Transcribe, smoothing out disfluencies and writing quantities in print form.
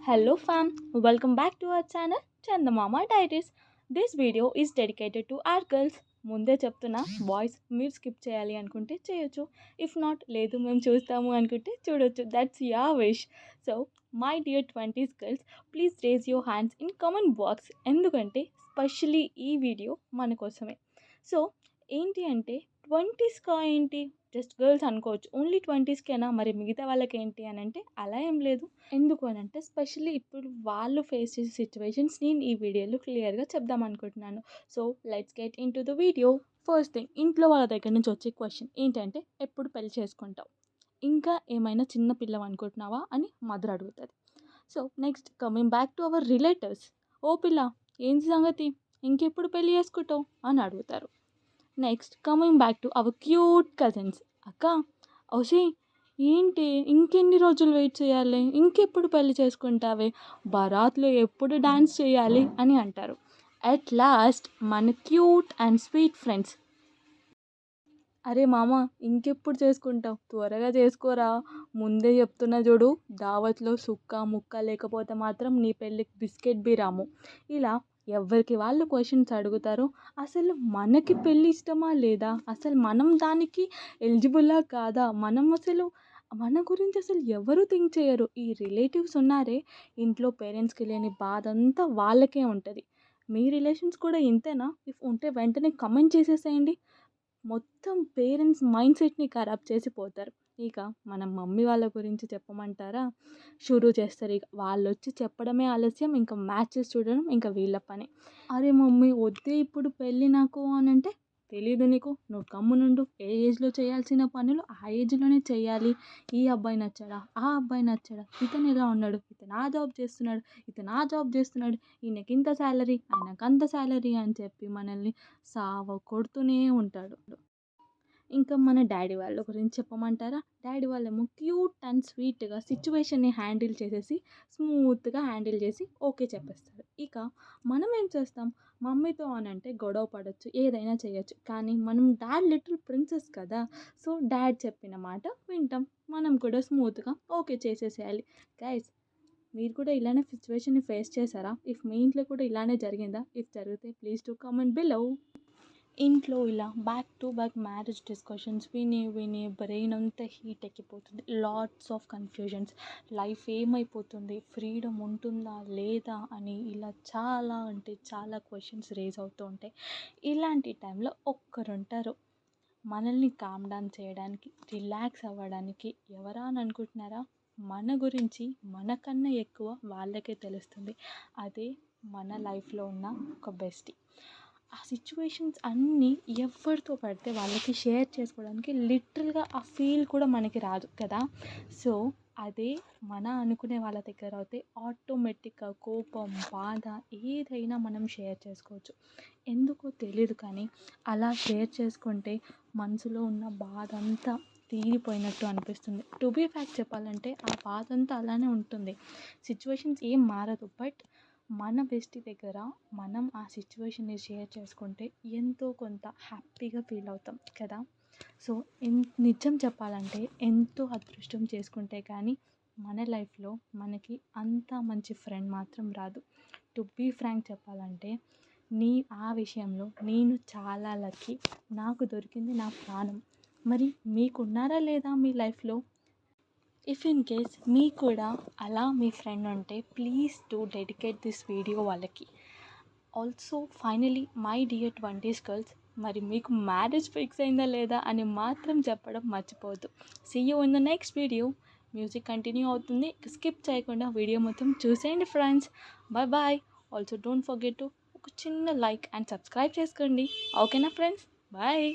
Hello fam, welcome back to our channel Chandamama Diaries. This video is dedicated to our girls. ముందే చెప్తున్నా boys మీరు skip చేయాలి అనుకుంటే చేయొచ్చు, ఇఫ్ నాట్ లేదు మేము చూస్తాము అనుకుంటే చూడొచ్చు, that's your wish. So my dear 20s girls, please raise your hands in comment box, ఎందుకంటే స్పెషలీ ఈ వీడియో మన కోసమే. సో ఏంటి అంటే 20స్కా ఏంటి, జస్ట్ గర్ల్స్ అనుకోవచ్చు, ఓన్లీ 20స్కేనా మరి మిగతా వాళ్ళకి ఏంటి అని అంటే అలా ఏం లేదు. ఎందుకు అని అంటే స్పెషల్లీ ఇప్పుడు వాళ్ళు ఫేస్ చేసే సిచ్యువేషన్స్ నేను ఈ వీడియోలో క్లియర్గా చెప్దాం అనుకుంటున్నాను. So let's get in to the video. First thing, ఇంట్లో వాళ్ళ దగ్గర నుంచి వచ్చే క్వశ్చన్ ఏంటంటే ఎప్పుడు పెళ్లి చేసుకుంటావు, ఇంకా ఏమైనా చిన్న పిల్లవు అనుకుంటున్నావా అని మదర్ అడుగుతుంది. So next coming back to our relatives, ఓ పిల్ల ఏంటి సంగతి, ఇంకెప్పుడు పెళ్లి చేసుకుంటావు అని అడుగుతారు. Next coming back to our cute cousins, అక్క ఓసి ఏంటి ఇంకెన్ని రోజులు వెయిట్ చేయాలి, ఇంకెప్పుడు పెళ్లి చేసుకుంటావే, బరాత్లో ఎప్పుడు డాన్స్ చేయాలి అని అంటారు. అట్ లాస్ట్ మన క్యూట్ అండ్ స్వీట్ ఫ్రెండ్స్, అరే మామ ఇంకెప్పుడు చేసుకుంటావు, త్వరగా చేసుకోరా, ముందే చెప్తున్నా చూడు, దావత్లో సుక్క ముక్క లేకపోతే మాత్రం నీ పెళ్ళికి బిస్కెట్ బి రాము. ఇలా ఎవరికి వాళ్ళు క్వశ్చన్స్ అడుగుతారు. అసలు మనకి పెళ్ళి ఇష్టమా లేదా, అసలు మనం దానికి ఎలిజిబుల్లా కాదా, మనం అసలు మన గురించి అసలు ఎవరు థింక్ చేయరు. ఈ రిలేటివ్స్ ఉన్నారే, ఇంట్లో పేరెంట్స్కి లేని బాధ అంతా వాళ్ళకే ఉంటుంది. మీ రిలేషన్స్ కూడా ఇంతేనా? ఇఫ్ ఉంటే వెంటనే కమెంట్ చేసేసేయండి. మొత్తం పేరెంట్స్ మైండ్ సెట్ని ఖరాబ్ చేసి పోతారు. ఇక మన మమ్మీ వాళ్ళ గురించి చెప్పమంటారా, షురూ చేస్తారు. ఇక వాళ్ళు వచ్చి చెప్పడమే ఆలస్యం, ఇంకా మ్యాచెస్ చూడడం ఇంకా వీళ్ళ పని. అరే మమ్మీ వద్దే ఇప్పుడు పెళ్ళి నాకు అని అంటే, తెలీదు నీకు, నువ్వు గమ్మునుండు, ఏ ఏజ్లో చేయాల్సిన పనులు ఆ ఏజ్లోనే చేయాలి. ఈ అబ్బాయి నచ్చాడా, ఆ అబ్బాయి నచ్చాడా, ఇతను ఎలా ఉన్నాడు, ఇతను ఆ జాబ్ చేస్తున్నాడు, ఇతను ఆ జాబ్ చేస్తున్నాడు, ఈయనకి ఇంత శాలరీ ఆయనకు అంత శాలరీ అని చెప్పి మనల్ని సావ కొడుతూనే ఉంటాడు. ఇంకా మన డాడీ వాళ్ళ గురించి చెప్పమంటారా, డాడీ వాళ్ళేమో క్యూట్ అండ్ స్వీట్గా సిచ్యువేషన్ని హ్యాండిల్ చేసేసి స్మూత్గా హ్యాండిల్ చేసి ఓకే చెప్పేస్తారు. ఇక మనం ఏం చేస్తాం, మమ్మీతో అని అంటే గొడవ పడవచ్చు, ఏదైనా చేయొచ్చు, కానీ మనం డాడ్ లిటిల్ ప్రిన్సెస్ కదా. సో డాడ్ చెప్పిన మాట వింటాం, మనం కూడా స్మూత్గా ఓకే చేసేసేయాలి. గైస్, మీరు కూడా ఇలానే సిచ్యువేషన్ని ఫేస్ చేశారా? ఇఫ్ మీ ఇంట్లో కూడా ఇలానే జరిగిందా? ఇఫ్ జరిగితే ప్లీజ్ టు కామెంట్ బిలో. ఇంట్లో ఇలా back to back marriage discussions విని విని బ్రెయిన్ అంతా హీట్ ఎక్కిపోతుంది, లాట్స్ ఆఫ్ కన్ఫ్యూజన్స్, లైఫ్ ఏమైపోతుంది, ఫ్రీడమ్ ఉంటుందా లేదా అని ఇలా చాలా అంటే చాలా క్వశ్చన్స్ రేజ్ అవుతూ ఉంటాయి. ఇలాంటి టైంలో ఒక్కరుంటారు మనల్ని కామ్ డౌన్ చేయడానికి, రిలాక్స్ అవ్వడానికి. ఎవరా అని అనుకుంటున్నారా, మన గురించి మనకన్నా ఎక్కువ వాళ్ళకే తెలుస్తుంది. అదే మన లైఫ్లో ఉన్న ఒక బెస్టీ. ఆ సిచ్యువేషన్స్ అన్నీ ఎవరితో పడితే వాళ్ళకి షేర్ చేసుకోవడానికి లిటరల్గా ఆ ఫీల్ కూడా మనకి రాదు కదా. సో అదే మన అనుకునే వాళ్ళ దగ్గర అయితే ఆటోమేటిక్గా కోపం బాధ ఏదైనా మనం షేర్ చేసుకోవచ్చు. ఎందుకో తెలీదు కానీ అలా షేర్ చేసుకుంటే మనసులో ఉన్న బాధ అంతా తీరిపోయినట్టు అనిపిస్తుంది. టు బీ ఫ్యాక్ట్ చెప్పాలంటే ఆ బాధ అంతా అలానే ఉంటుంది, సిచ్యువేషన్స్ ఏం మారదు. బట్ మన బెస్టీ దగ్గర మనం ఆ సిచ్యువేషన్ని షేర్ చేసుకుంటే ఎంతో కొంత హ్యాపీగా ఫీల్ అవుతాం కదా. సో నిజం చెప్పాలంటే ఎంతో అదృష్టం చేసుకుంటే కానీ మన లైఫ్లో మనకి అంత మంచి ఫ్రెండ్ మాత్రం రాదు. టు బీ ఫ్రాంక్ చెప్పాలంటే ఆ విషయంలో నేను చాలా లక్కీ, నాకు దొరికింది నా ప్రాణం. మరి మీకున్నారా లేదా మీ లైఫ్లో? ఇఫ్ ఇన్ కేస్ మీకు కూడా అలా మీ ఫ్రెండ్ ఉంటే please to dedicate this video వాళ్ళకి. Also finally my dear 20s girls, మరి మీకు మ్యారేజ్ ఫిక్స్ అయిందా లేదా అని మాత్రం చెప్పడం మర్చిపోవద్దు. See you in the next video. Music continue అవుతుంది, స్కిప్ చేయకుండా వీడియో మొత్తం చూసేయండి friends. Bye bye. Also don't forget to ఒక చిన్న లైక్ అండ్ సబ్స్క్రైబ్ చేసుకోండి. ఓకేనా ఫ్రెండ్స్, బాయ్.